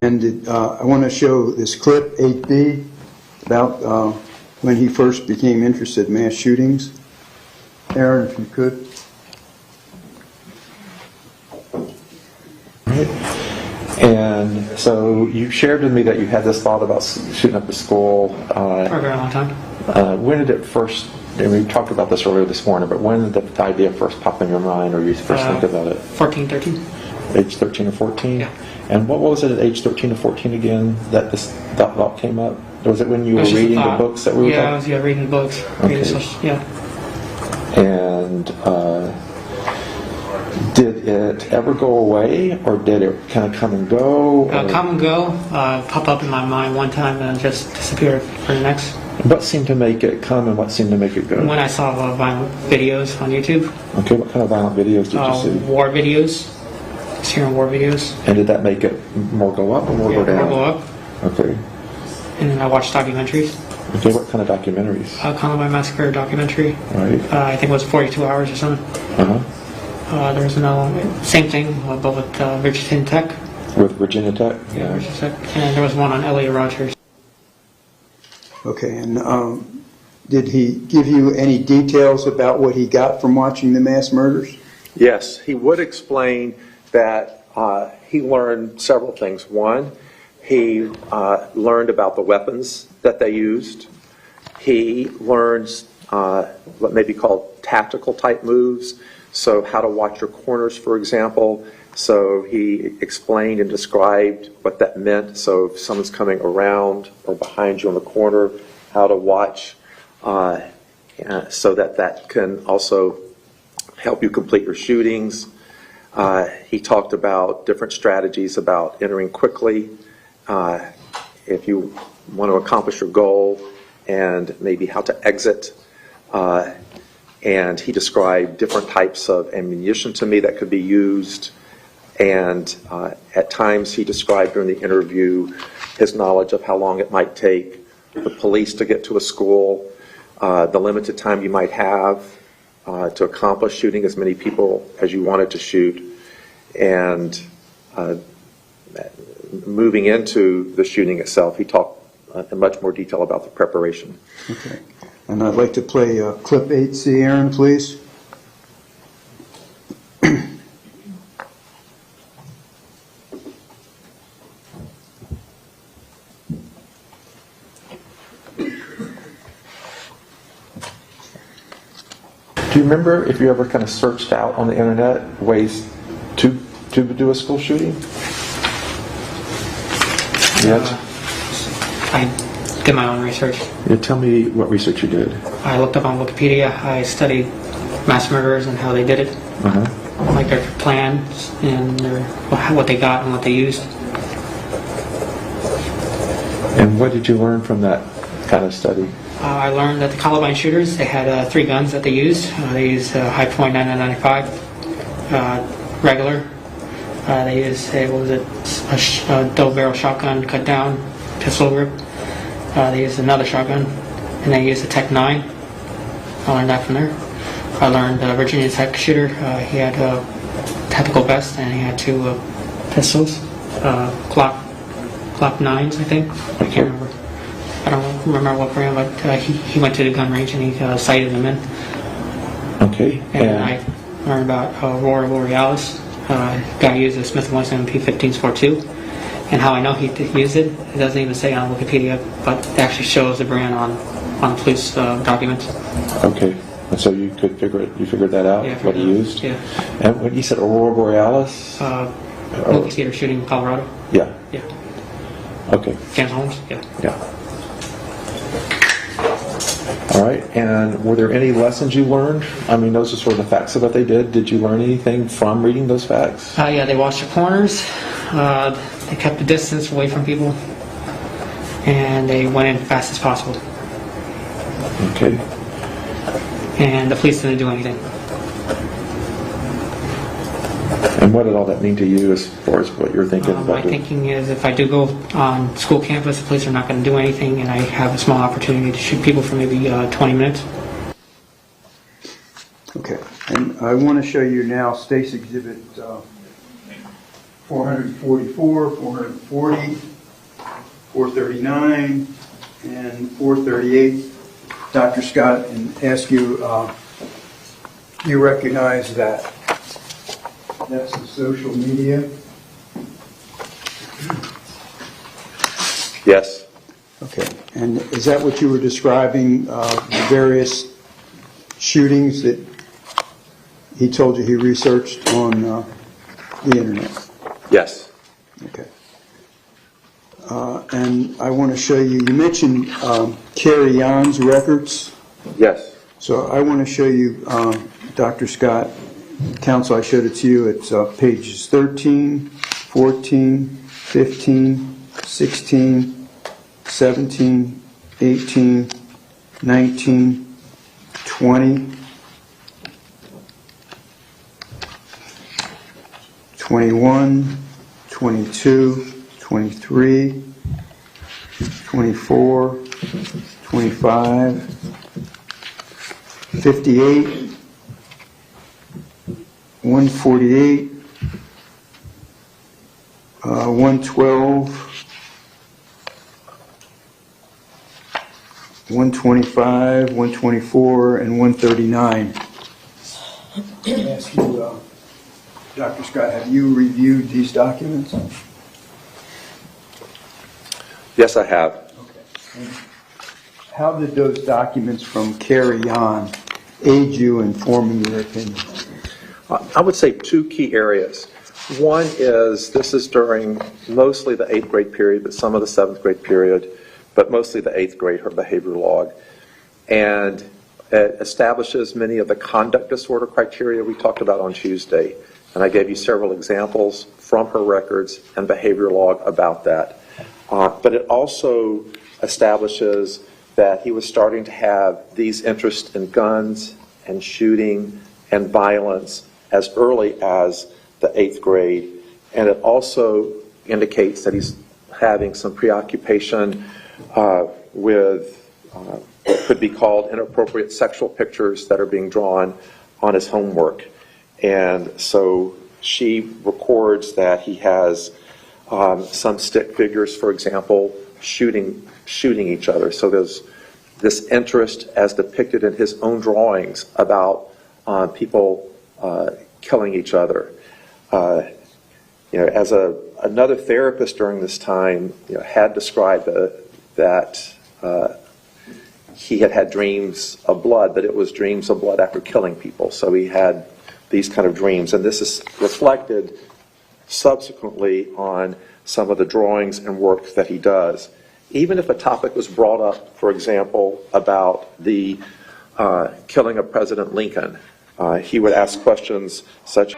And I want to show this clip, 8B, about when he first became interested in mass shootings. Aaron, if you could. And so you shared with me that you had this thought about shooting up the school. For a very long time. When did it first, and we talked about this earlier this morning, but when did the idea first pop in your mind, or you first think about it? 14, 13. Age 13 or 14? Yeah. And what was it at age 13 or 14 again that this thought came up? Was it when you were reading the books that we were talking? Yeah, I was reading the books. Okay. Yeah. And did it ever go away, or did it kind of come and go? Come and go, pop up in my mind one time and just disappear for the next. What seemed to make it come and what seemed to make it go? When I saw violent videos on YouTube. Okay, what kind of violent videos did you see? War videos. Just hearing war videos. And did that make it more go up or more go down? More go up. Okay. And then I watched documentaries. Okay, what kind of documentaries? Columbine Massacre documentary. Right. I think it was 42 hours or something. There was another, same thing, but with Virginia Tech. With Virginia Tech? Yeah, Virginia Tech. And there was one on Elliot Rogers. Okay, and did he give you any details about what he got from watching the mass murders? Yes, he would explain that he learned several things. One, he learned about the weapons that they used. He learns what may be called tactical type moves, so how to watch your corners, for example. So he explained and described what that meant. So if someone's coming around or behind you in the corner, how to watch so that can also help you complete your shootings. He talked about different strategies about entering quickly if you want to accomplish your goal, and maybe how to exit. And he described different types of ammunition to me that could be used. And at times he described during the interview his knowledge of how long it might take the police to get to a school, the limited time you might have to accomplish shooting as many people as you wanted to shoot, and moving into the shooting itself, he talked in much more detail about the preparation. Okay. And I'd like to play clip 8C, Aaron, please. Do you remember if you ever kind of searched out on the internet ways to do a school shooting? Yes? I did my own research. Yeah, tell me what research you did. I looked up on Wikipedia. I studied mass murderers and how they did it, like their plans and what they got and what they used. And what did you learn from that kind of study? I learned that the Columbine shooters, they had 3 guns that they used. They used High Point 995, regular. They used a double barrel shotgun cut down, pistol grip. They used another shotgun, and they used a Tech 9. I learned that from there. I learned Virginia Tech shooter. He had a tactical vest, and he had 2 pistols, Glock 9s, I think. I can't remember. I don't remember what brand, but he went to the gun range and he sighted them in. Okay. And I learned about Aurora Borealis. Guy used a Smith & Wesson P1542. And how I know he used it, it doesn't even say on Wikipedia, but it actually shows the brand on police documents. Okay. And so you could figured that out, yeah, what he used? Yeah. And when you said Aurora Borealis? Movie theater shooting in Colorado. Yeah. Yeah. Okay. James Holmes. Yeah. Yeah. All right, and were there any lessons you learned? I mean, those are sort of the facts of what they did. Did you learn anything from reading those facts? Yeah, they watched the corners. They kept the distance away from people. And they went in as fast as possible. Okay. And the police didn't do anything. And what did all that mean to you as far as what you're thinking about? My thinking is if I do go on school campus, the police are not going to do anything, and I have a small opportunity to shoot people for maybe 20 minutes. Okay, and I want to show you now State's Exhibit 444, 440, 439, and 438. Dr. Scott, and ask you, you recognize that that's the social media? Yes. Okay, and is that what you were describing, the various shootings that he told you he researched on the internet? Yes. Okay. And I want to show you, you mentioned Carrie Jan's records. Yes. So I want to show you, Dr. Scott, counsel, I showed it to you. It's pages 13, 14, 15, 16, 17, 18, 19, 20, 21, 22, 23, 24, 25, 58, 148, 112, 125, 124, and 139. I ask you, Dr. Scott, have you reviewed these documents? Yes, I have. Okay. And how did those documents from Carrie Jan aid you in forming your opinion? I would say two key areas. One is this is during mostly the 8th grade period, but some of the 7th grade period, but mostly the 8th grade, her behavior log. And it establishes many of the conduct disorder criteria we talked about on Tuesday. And I gave you several examples from her records and behavior log about that. But it also establishes that he was starting to have these interests in guns and shooting and violence as early as the 8th grade. And it also indicates that he's having some preoccupation with what could be called inappropriate sexual pictures that are being drawn on his homework. And so she records that he has some stick figures, for example, shooting each other. So there's this interest as depicted in his own drawings about people killing each other. As another therapist during this time had described that he had dreams of blood, but it was dreams of blood after killing people. So he had these kind of dreams, and this is reflected subsequently on some of the drawings and work that he does. Even if a topic was brought up, for example, about the killing of President Lincoln, he would ask questions such